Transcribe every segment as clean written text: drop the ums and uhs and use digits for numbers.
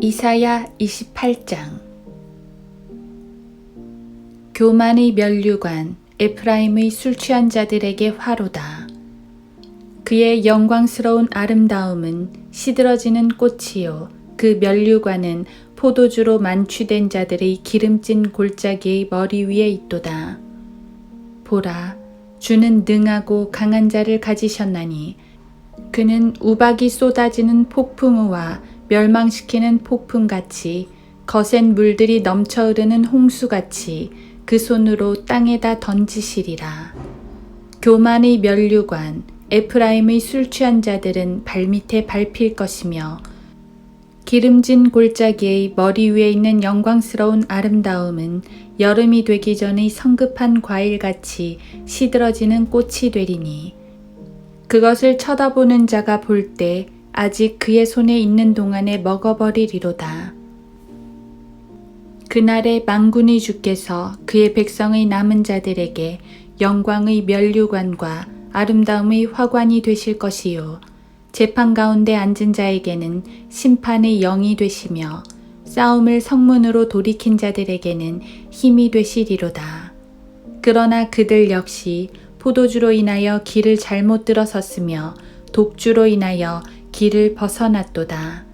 이사야 28장. 교만의 면류관 에프라임의 술 취한 자들에게 화로다. 그의 영광스러운 아름다움은 시들어지는 꽃이요 그 면류관은 포도주로 만취된 자들의 기름진 골짜기의 머리 위에 있도다. 보라, 주는 능하고 강한 자를 가지셨나니 그는 우박이 쏟아지는 폭풍우와 멸망시키는 폭풍같이 거센 물들이 넘쳐 흐르는 홍수같이 그 손으로 땅에다 던지시리라. 교만의 면류관 에프라임의 술 취한 자들은 발밑에 밟힐 것이며 기름진 골짜기의 머리 위에 있는 영광스러운 아름다움은 여름이 되기 전의 성급한 과일같이 시들어지는 꽃이 되리니 그것을 쳐다보는 자가 볼 때 아직 그의 손에 있는 동안에 먹어버리리로다. 그날에 만군의 주께서 그의 백성의 남은 자들에게 영광의 면류관과 아름다움의 화관이 되실 것이요 재판 가운데 앉은 자에게는 심판의 영이 되시며 싸움을 성문으로 돌이킨 자들에게는 힘이 되시리로다. 그러나 그들 역시 포도주로 인하여 길을 잘못 들어섰으며 독주로 인하여 길을 벗어났도다.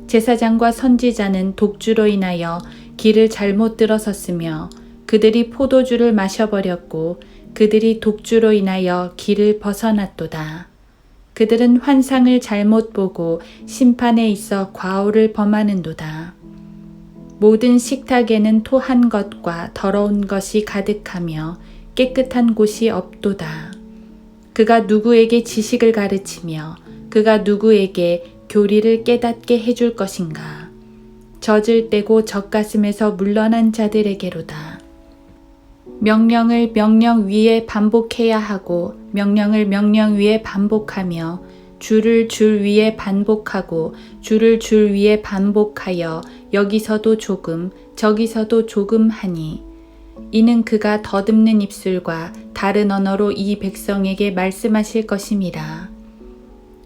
제사장과 선지자는 독주로 인하여 길을 잘못 들어섰으며 그들이 포도주를 마셔버렸고 그들이 독주로 인하여 길을 벗어났도다. 그들은 환상을 잘못 보고 심판에 있어 과오를 범하는도다. 모든 식탁에는 토한 것과 더러운 것이 가득하며 깨끗한 곳이 없도다. 그가 누구에게 지식을 가르치며 그가 누구에게 교리를 깨닫게 해줄 것인가. 젖을 떼고 젖가슴에서 물러난 자들에게로다. 명령을 명령 위에 반복해야 하고 명령을 명령 위에 반복하며 줄을 줄 위에 반복하고 줄을 줄 위에 반복하여 여기서도 조금 저기서도 조금 하니 이는 그가 더듬는 입술과 다른 언어로 이 백성에게 말씀하실 것임이라.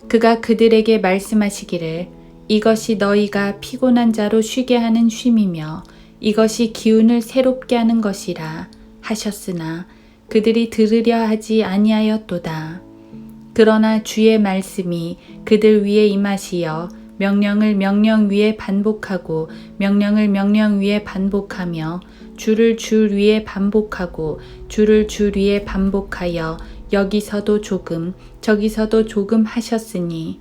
그가 그들에게 말씀하시기를 이것이 너희가 피곤한 자로 쉬게 하는 쉼이며 이것이 기운을 새롭게 하는 것이라 하셨으나 그들이 들으려 하지 아니하였도다. 그러나 주의 말씀이 그들 위에 임하시어 명령을 명령 위에 반복하고 명령을 명령 위에 반복하며 줄을 줄 위에 반복하고 줄을 줄 위에 반복하여 여기서도 조금 저기서도 조금 하셨으니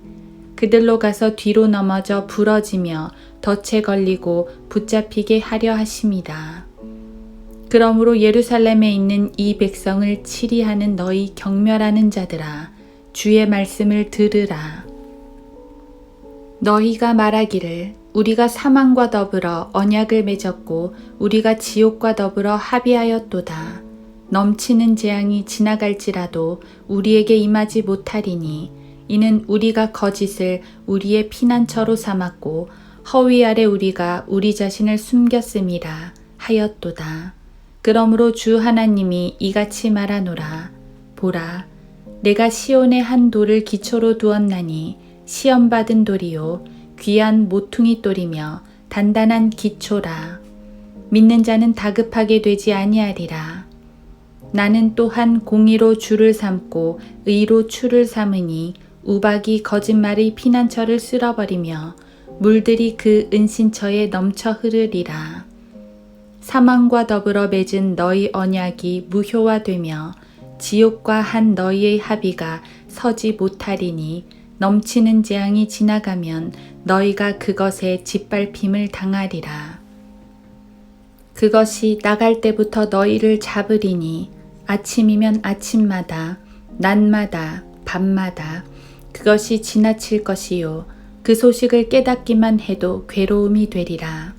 그들로 가서 뒤로 넘어져 부러지며 덫에 걸리고 붙잡히게 하려 하심이다. 그러므로 예루살렘에 있는 이 백성을 치리하는 너희 경멸하는 자들아 주의 말씀을 들으라. 너희가 말하기를 우리가 사망과 더불어 언약을 맺었고 우리가 지옥과 더불어 합의하였도다. 넘치는 재앙이 지나갈지라도 우리에게 임하지 못하리니 이는 우리가 거짓을 우리의 피난처로 삼았고 허위 아래 우리가 우리 자신을 숨겼음이라 하였도다. 그러므로 주 하나님이 이같이 말하노라. 보라, 내가 시온의 한 돌을 기초로 두었나니 시험받은 돌이요 귀한 모퉁이 돌이며 단단한 기초라. 믿는 자는 다급하게 되지 아니하리라. 나는 또한 공의로 줄을 삼고 의로 추를 삼으니 우박이 거짓말의 피난처를 쓸어버리며 물들이 그 은신처에 넘쳐 흐르리라. 사망과 더불어 맺은 너희 언약이 무효화되며 지옥과 한 너희의 합의가 서지 못하리니 넘치는 재앙이 지나가면 너희가 그것에 짓밟힘을 당하리라. 그것이 나갈 때부터 너희를 잡으리니 아침이면 아침마다 낮마다 밤마다 그것이 지나칠 것이요 그 소식을 깨닫기만 해도 괴로움이 되리라.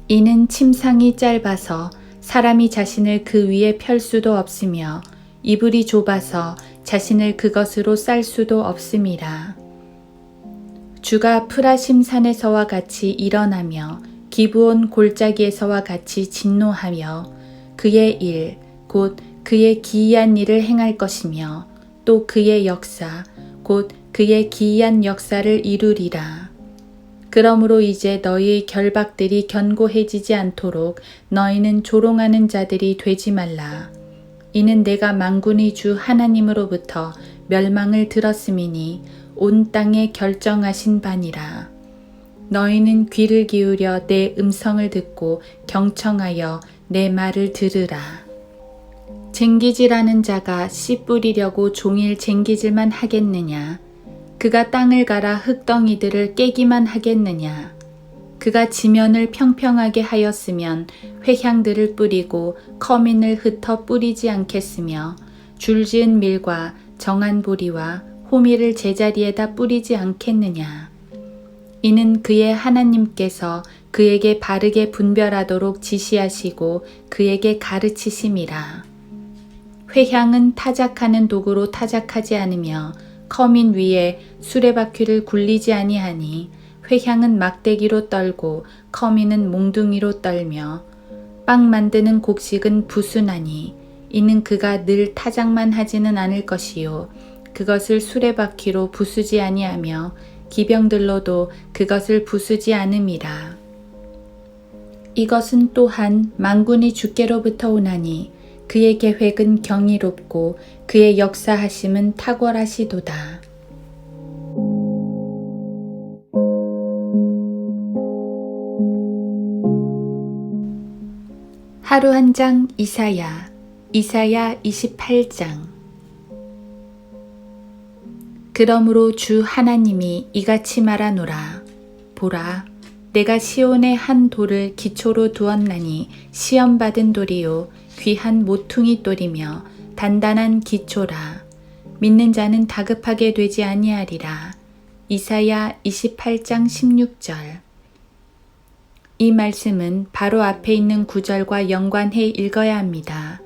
이는 침상이 짧아서 사람이 자신을 그 위에 펼 수도 없으며 이불이 좁아서 자신을 그것으로 쌀 수도 없음이라. 주가 프라심 산에서와 같이 일어나며 기브온 골짜기에서와 같이 진노하며 그의 일, 곧 그의 기이한 일을 행할 것이며 또 그의 역사, 곧 그의 기이한 역사를 이루리라. 그러므로 이제 너희의 결박들이 견고해지지 않도록 너희는 조롱하는 자들이 되지 말라. 이는 내가 만군의 주 하나님으로부터 멸망을 들었음이니 온 땅에 결정하신 바니라. 너희는 귀를 기울여 내 음성을 듣고 경청하여 내 말을 들으라. 쟁기질하는 자가 씨 뿌리려고 종일 쟁기질만 하겠느냐? 그가 땅을 갈아 흙덩이들을 깨기만 하겠느냐? 그가 지면을 평평하게 하였으면 회향들을 뿌리고 커민을 흩어 뿌리지 않겠으며 줄지은 밀과 정한 보리와 호미를 제자리에다 뿌리지 않겠느냐? 이는 그의 하나님께서 그에게 바르게 분별하도록 지시하시고 그에게 가르치심이라. 회향은 타작하는 도구로 타작하지 않으며 커민 위에 수레바퀴를 굴리지 아니하니 회향은 막대기로 떨고 커민은 몽둥이로 떨며 빵 만드는 곡식은 부수나니 이는 그가 늘 타작만 하지는 않을 것이요 그것을 수레바퀴로 부수지 아니하며 기병들로도 그것을 부수지 않음이라. 이것은 또한 만군의 주께로부터 오나니 그의 계획은 경이롭고 그의 역사하심은 탁월하시도다. 하루 한 장 이사야 28장. 그러므로 주 하나님이 이같이 말하노라. 보라, 내가 시온의 한 돌을 기초로 두었나니 시험받은 돌이요 귀한 모퉁이 돌이며 단단한 기초라. 믿는 자는 다급하게 되지 아니하리라. 이사야 28장 16절. 이 말씀은 바로 앞에 있는 구절과 연관해 읽어야 합니다.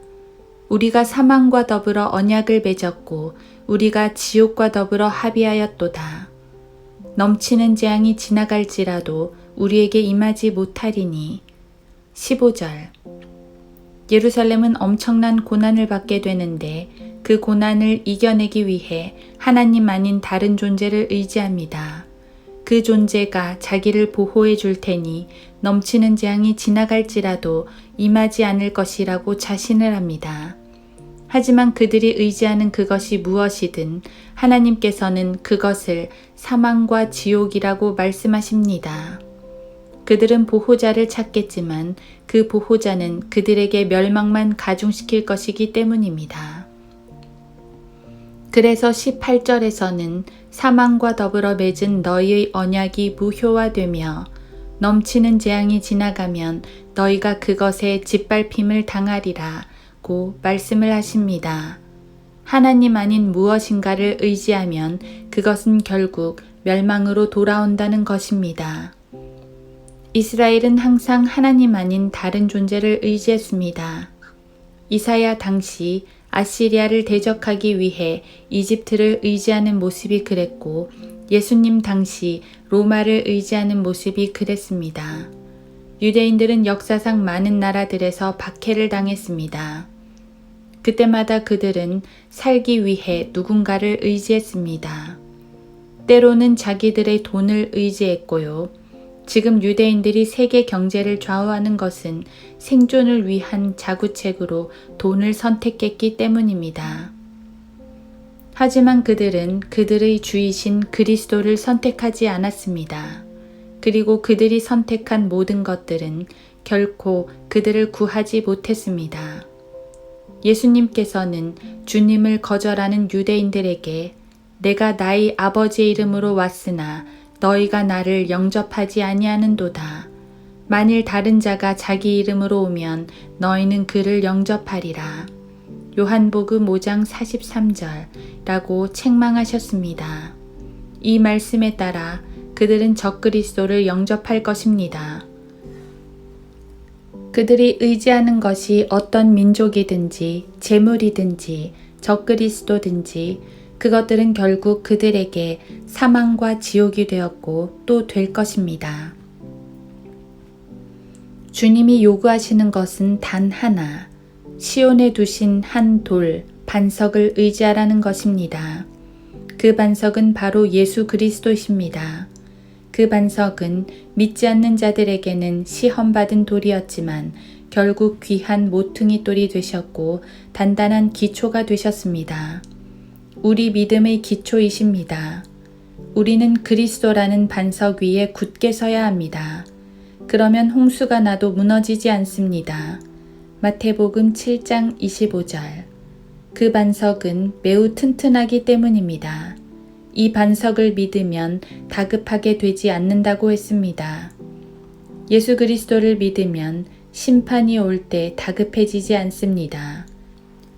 우리가 사망과 더불어 언약을 맺었고 우리가 지옥과 더불어 합의하였도다. 넘치는 재앙이 지나갈지라도 우리에게 임하지 못하리니. 15절. 예루살렘은 엄청난 고난을 받게 되는데 그 고난을 이겨내기 위해 하나님 아닌 다른 존재를 의지합니다. 그 존재가 자기를 보호해 줄 테니 넘치는 재앙이 지나갈지라도 임하지 않을 것이라고 자신을 합니다. 하지만 그들이 의지하는 그것이 무엇이든 하나님께서는 그것을 사망과 지옥이라고 말씀하십니다. 그들은 보호자를 찾겠지만 그 보호자는 그들에게 멸망만 가중시킬 것이기 때문입니다. 그래서 18절에서는 사망과 더불어 맺은 너희의 언약이 무효화되며 넘치는 재앙이 지나가면 너희가 그것에 짓밟힘을 당하리라고 말씀을 하십니다. 하나님 아닌 무엇인가를 의지하면 그것은 결국 멸망으로 돌아온다는 것입니다. 이스라엘은 항상 하나님 아닌 다른 존재를 의지했습니다. 이사야 당시 아시리아를 대적하기 위해 이집트를 의지하는 모습이 그랬고 예수님 당시 로마를 의지하는 모습이 그랬습니다. 유대인들은 역사상 많은 나라들에서 박해를 당했습니다. 그때마다 그들은 살기 위해 누군가를 의지했습니다. 때로는 자기들의 돈을 의지했고요. 지금 유대인들이 세계 경제를 좌우하는 것은 생존을 위한 자구책으로 돈을 선택했기 때문입니다. 하지만 그들은 그들의 주이신 그리스도를 선택하지 않았습니다. 그리고 그들이 선택한 모든 것들은 결코 그들을 구하지 못했습니다. 예수님께서는 주님을 거절하는 유대인들에게 내가 나의 아버지의 이름으로 왔으나 너희가 나를 영접하지 아니하는도다. 만일 다른 자가 자기 이름으로 오면 너희는 그를 영접하리라. 요한복음 5장 43절라고 책망하셨습니다. 이 말씀에 따라 그들은 적그리스도를 영접할 것입니다. 그들이 의지하는 것이 어떤 민족이든지 재물이든지 적그리스도든지 그것들은 결국 그들에게 사망과 지옥이 되었고 또 될 것입니다. 주님이 요구하시는 것은 단 하나, 시온에 두신 한 돌, 반석을 의지하라는 것입니다. 그 반석은 바로 예수 그리스도이십니다. 그 반석은 믿지 않는 자들에게는 시험받은 돌이었지만 결국 귀한 모퉁이 돌이 되셨고 단단한 기초가 되셨습니다. 우리 믿음의 기초이십니다. 우리는 그리스도라는 반석 위에 굳게 서야 합니다. 그러면 홍수가 나도 무너지지 않습니다. 마태복음 7장 25절. 그 반석은 매우 튼튼하기 때문입니다. 이 반석을 믿으면 다급하게 되지 않는다고 했습니다. 예수 그리스도를 믿으면 심판이 올 때 다급해지지 않습니다.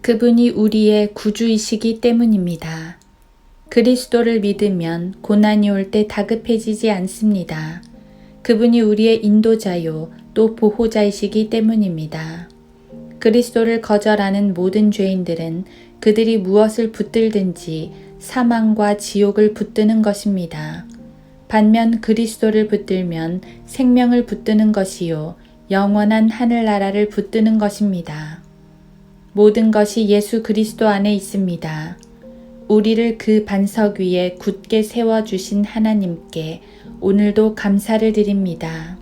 그분이 우리의 구주이시기 때문입니다. 그리스도를 믿으면 고난이 올 때 다급해지지 않습니다. 그분이 우리의 인도자요 또 보호자이시기 때문입니다. 그리스도를 거절하는 모든 죄인들은 그들이 무엇을 붙들든지 사망과 지옥을 붙드는 것입니다. 반면 그리스도를 붙들면 생명을 붙드는 것이요 영원한 하늘나라를 붙드는 것입니다. 모든 것이 예수 그리스도 안에 있습니다. 우리를 그 반석 위에 굳게 세워주신 하나님께 오늘도 감사를 드립니다.